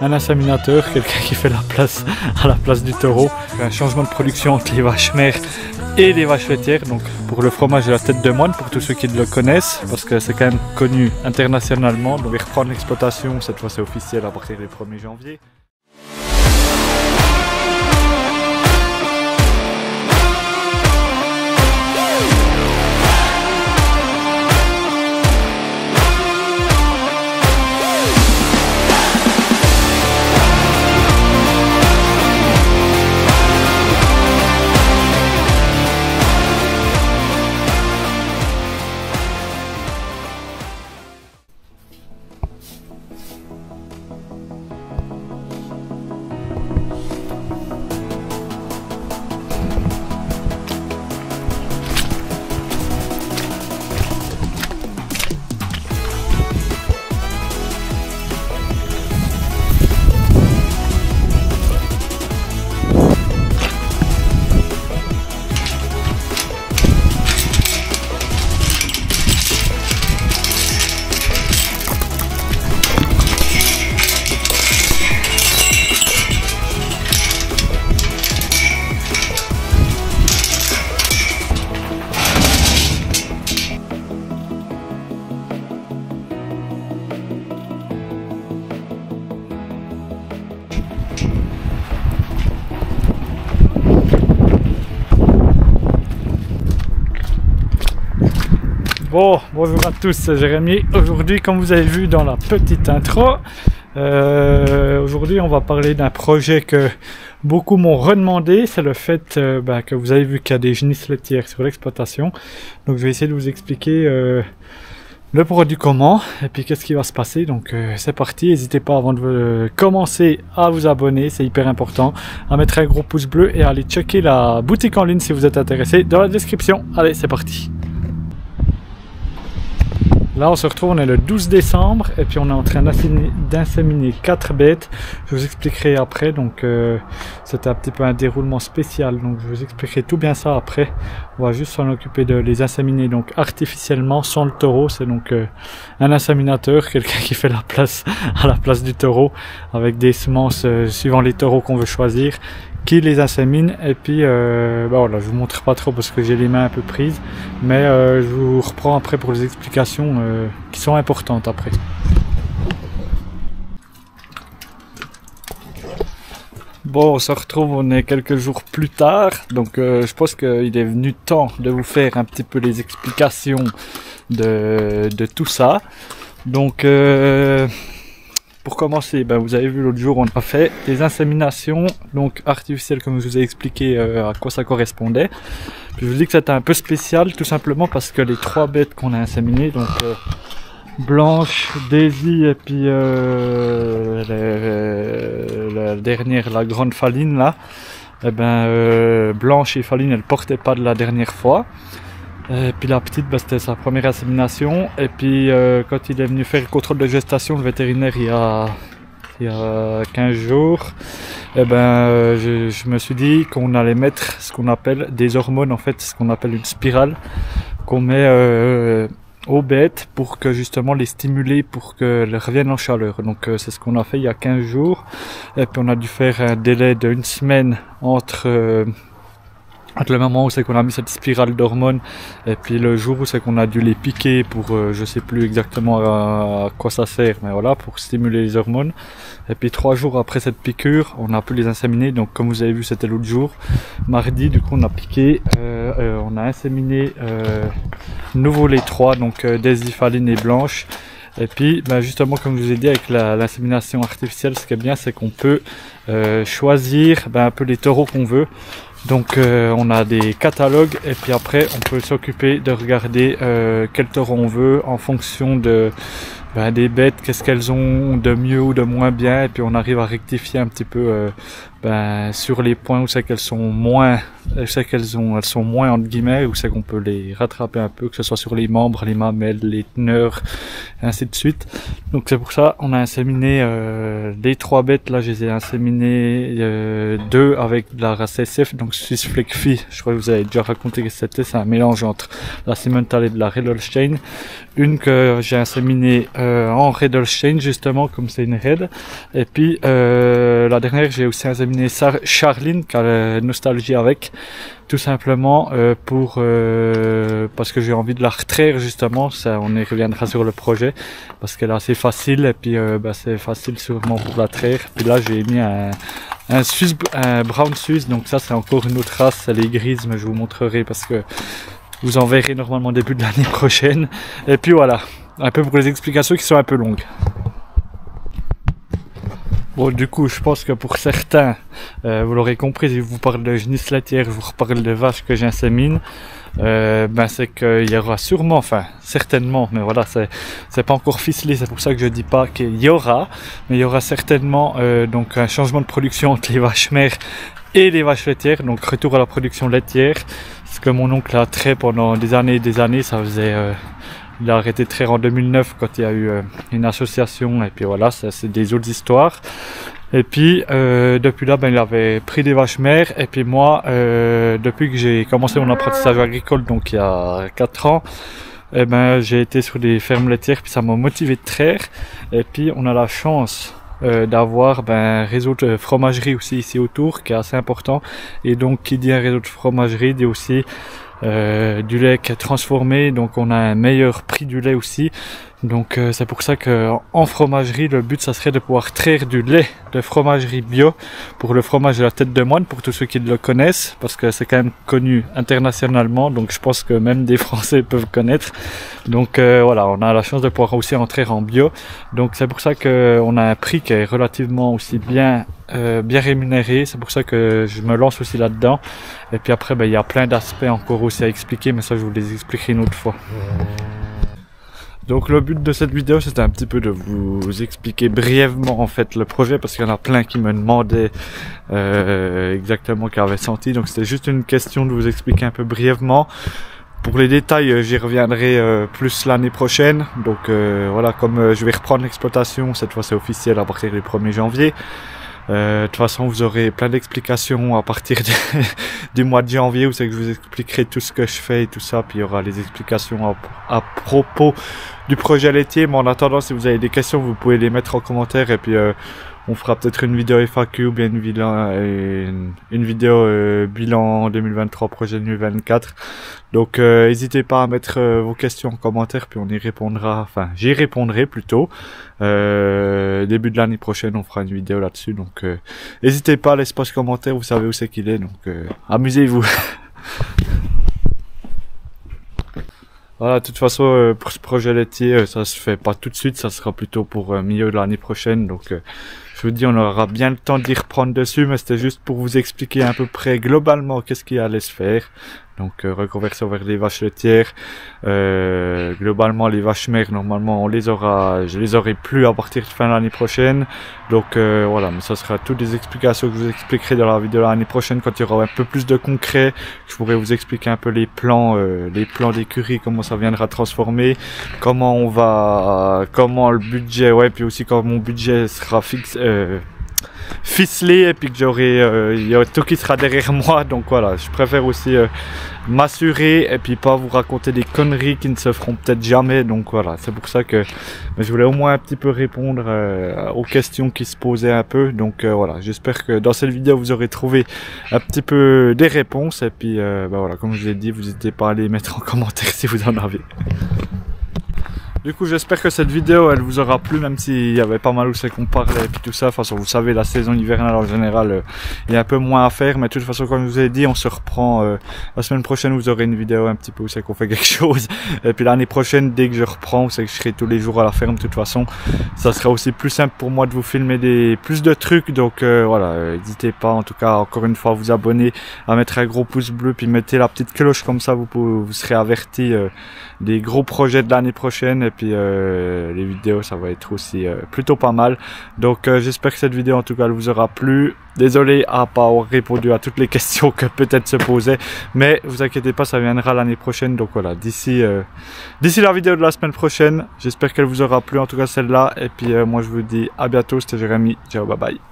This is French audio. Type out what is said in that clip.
un inséminateur, quelqu'un qui fait la place à la place du taureau. Un changement de production entre les vaches mères et les vaches laitières. Donc pour le fromage de la tête de moine, pour tous ceux qui le connaissent, parce que c'est quand même connu internationalement. Donc il reprend l'exploitation, cette fois c'est officiel à partir du 1er janvier. Bon, bonjour à tous, c'est Jérémy. Aujourd'hui, comme vous avez vu dans la petite intro, aujourd'hui on va parler d'un projet que beaucoup m'ont redemandé. C'est le fait que vous avez vu qu'il y a des génisses laitières sur l'exploitation. Donc je vais essayer de vous expliquer le produit comment et puis qu'est-ce qui va se passer. Donc c'est parti, n'hésitez pas avant de commencer à vous abonner, c'est hyper important, à mettre un gros pouce bleu et à aller checker la boutique en ligne si vous êtes intéressé dans la description. Allez, c'est parti. Là on se retrouve, on est le 12 décembre et puis on est en train d'inséminer 4 bêtes. Je vous expliquerai après, donc c'était un petit peu un déroulement spécial, donc je vous expliquerai tout bien ça après. On va juste s'en occuper de les inséminer donc artificiellement sans le taureau. C'est donc un inséminateur, quelqu'un qui fait la place à la place du taureau avec des semences suivant les taureaux qu'on veut choisir, qui les insémine. Et puis voilà, je vous montre pas trop parce que j'ai les mains un peu prises, mais je vous reprends après pour les explications qui sont importantes après. Bon, on se retrouve, on est quelques jours plus tard, donc je pense qu'il est venu temps de vous faire un petit peu les explications de tout ça. Donc pour commencer, vous avez vu l'autre jour, on a fait des inséminations donc artificielles, comme je vous ai expliqué à quoi ça correspondait. Puis je vous dis que c'était un peu spécial, tout simplement parce que les 3 bêtes qu'on a inséminées, donc Blanche, Daisy et puis la dernière, la grande Faline là, Blanche et Faline, elles portaient pas de la dernière fois. Et puis la petite, c'était sa première insémination. Et puis quand il est venu faire le contrôle de gestation, le vétérinaire, il y a 15 jours, je me suis dit qu'on allait mettre ce qu'on appelle des hormones, en fait, ce qu'on appelle une spirale, qu'on met aux bêtes pour que justement les stimuler, pour qu'elles reviennent en chaleur. Donc c'est ce qu'on a fait il y a 15 jours. Et puis on a dû faire un délai d'1 semaine entre le moment où c'est qu'on a mis cette spirale d'hormones et puis le jour où c'est qu'on a dû les piquer pour je sais plus exactement à quoi ça sert, mais voilà, pour stimuler les hormones. Et puis 3 jours après cette piqûre, on a pu les inséminer. Donc comme vous avez vu, c'était l'autre jour, mardi, du coup on a piqué, on a inséminé nouveau les 3, donc Daisy, Faline et Blanche. Et puis justement, comme je vous ai dit, avec l'insémination artificielle, ce qui est bien, c'est qu'on peut choisir un peu les taureaux qu'on veut. Donc on a des catalogues et puis après on peut s'occuper de regarder quel taureau on veut en fonction de des bêtes, qu'est-ce qu'elles ont de mieux ou de moins bien, et puis on arrive à rectifier un petit peu sur les points où c'est qu'elles sont moins, elles sont moins entre guillemets, où c'est qu'on peut les rattraper un peu, que ce soit sur les membres, les mamelles, les teneurs, et ainsi de suite. Donc c'est pour ça on a inséminé les 3 bêtes. Là je les ai inséminées 2 avec de la race SF, donc Swiss Fleckvieh. Je crois que vous avez déjà raconté que c'était, c'est un mélange entre la Simmental et de la Redolstein. Une que j'ai inséminée en Redolstein justement, comme c'est une Red. Et puis la dernière j'ai aussi inséminé Charline, qui a nostalgie avec, tout simplement parce que j'ai envie de la retraire justement. Ça, on y reviendra sur le projet parce qu'elle est assez facile, et puis c'est facile sûrement pour la traire. Puis là j'ai mis un brown suisse, donc ça c'est encore une autre race, elle est grise, mais je vous montrerai parce que vous en verrez normalement début de l'année prochaine. Et puis voilà, un peu pour les explications qui sont un peu longues. Bon, du coup, je pense que pour certains, vous l'aurez compris, si je vous parle de génisses laitières, je vous reparle de vaches que j'insémine, c'est qu'il y aura sûrement, enfin, certainement, mais voilà, c'est pas encore ficelé, c'est pour ça que je dis pas qu'il y aura, mais il y aura certainement, donc un changement de production entre les vaches mères et les vaches laitières, donc retour à la production laitière, ce que mon oncle a trait pendant des années, ça faisait, il a arrêté de traire en 2009 quand il y a eu une association, et puis voilà, c'est des autres histoires. Et puis depuis là, il avait pris des vaches mères, et puis moi, depuis que j'ai commencé mon apprentissage agricole, donc il y a 4 ans, j'ai été sur des fermes laitières, puis ça m'a motivé de traire. Et puis on a la chance d'avoir un réseau de fromagerie aussi ici autour, qui est assez important. Et donc qui dit un réseau de fromagerie dit aussi du lait qui est transformé, donc on a un meilleur prix du lait aussi. Donc c'est pour ça que en fromagerie, le but ça serait de pouvoir traire du lait de fromagerie bio pour le fromage de la tête de moine, pour tous ceux qui le connaissent, parce que c'est quand même connu internationalement, donc je pense que même des Français peuvent connaître. Donc voilà, on a la chance de pouvoir aussi en traire en bio, donc c'est pour ça que on a un prix qui est relativement aussi bien rémunéré. C'est pour ça que je me lance aussi là-dedans. Et puis après, il y a plein d'aspects encore aussi à expliquer, mais ça je vous les expliquerai une autre fois. Donc le but de cette vidéo, c'était un petit peu de vous expliquer brièvement en fait le projet, parce qu'il y en a plein qui me demandaient exactement qu'ils avaient senti. Donc c'était juste une question de vous expliquer un peu brièvement. Pour les détails, j'y reviendrai plus l'année prochaine. Donc voilà, comme je vais reprendre l'exploitation, cette fois c'est officiel à partir du 1er janvier. De toute façon, vous aurez plein d'explications à partir du mois de janvier, où c'est que je vous expliquerai tout ce que je fais et tout ça. Puis il y aura les explications à propos du projet laitier. Mais en attendant, si vous avez des questions, vous pouvez les mettre en commentaire, et puis on fera peut-être une vidéo FAQ ou bien une vidéo bilan 2023, projet 2024. Donc n'hésitez pas à mettre vos questions en commentaire, puis on y répondra, enfin j'y répondrai plutôt. Début de l'année prochaine, on fera une vidéo là-dessus. Donc n'hésitez pas à l'espace commentaire, vous savez où c'est qu'il est, donc amusez-vous. Voilà, de toute façon, pour ce projet laitier, ça se fait pas tout de suite, ça sera plutôt pour milieu de l'année prochaine. Donc je vous dis, on aura bien le temps d'y reprendre dessus, mais c'était juste pour vous expliquer à peu près globalement qu'est-ce qui allait se faire. Donc reconversion vers les vaches laitières. Globalement, les vaches mères, normalement, je les aurai plus à partir de fin de l'année prochaine. Donc voilà, mais ça sera toutes des explications que je vous expliquerai dans la vidéo de l'année prochaine, quand il y aura un peu plus de concret. Je pourrai vous expliquer un peu les plans d'écurie, comment ça viendra transformer, comment le budget, ouais, puis aussi quand mon budget sera ficelé, et puis que il y a tout qui sera derrière moi. Donc voilà, je préfère aussi m'assurer, et puis pas vous raconter des conneries qui ne se feront peut-être jamais. Donc voilà, c'est pour ça que je voulais au moins un petit peu répondre aux questions qui se posaient un peu. Donc voilà, j'espère que dans cette vidéo vous aurez trouvé un petit peu des réponses, et puis voilà, comme je vous ai dit, vous n'hésitez pas à les mettre en commentaire si vous en avez. Du coup, j'espère que cette vidéo, elle vous aura plu, même s'il y avait pas mal où c'est qu'on parlait et puis tout ça. De toute façon, vous savez, la saison hivernale en général, il y a un peu moins à faire. Mais de toute façon, comme je vous ai dit, on se reprend la semaine prochaine. Vous aurez une vidéo un petit peu où c'est qu'on fait quelque chose. Et puis l'année prochaine, dès que je reprends, c'est que je serai tous les jours à la ferme. De toute façon, ça sera aussi plus simple pour moi de vous filmer plus de trucs. Donc voilà, n'hésitez pas, en tout cas, encore une fois, à vous abonner, à mettre un gros pouce bleu, puis mettez la petite cloche, comme ça vous serez avertis des gros projets de l'année prochaine. Et puis les vidéos ça va être aussi plutôt pas mal. Donc j'espère que cette vidéo en tout cas elle vous aura plu. Désolé à pas avoir répondu à toutes les questions que peut-être se posaient, mais vous inquiétez pas, ça viendra l'année prochaine. Donc voilà, d'ici la vidéo de la semaine prochaine, j'espère qu'elle vous aura plu, en tout cas celle-là. Et puis moi je vous dis à bientôt, c'était Jérémy, ciao, bye bye.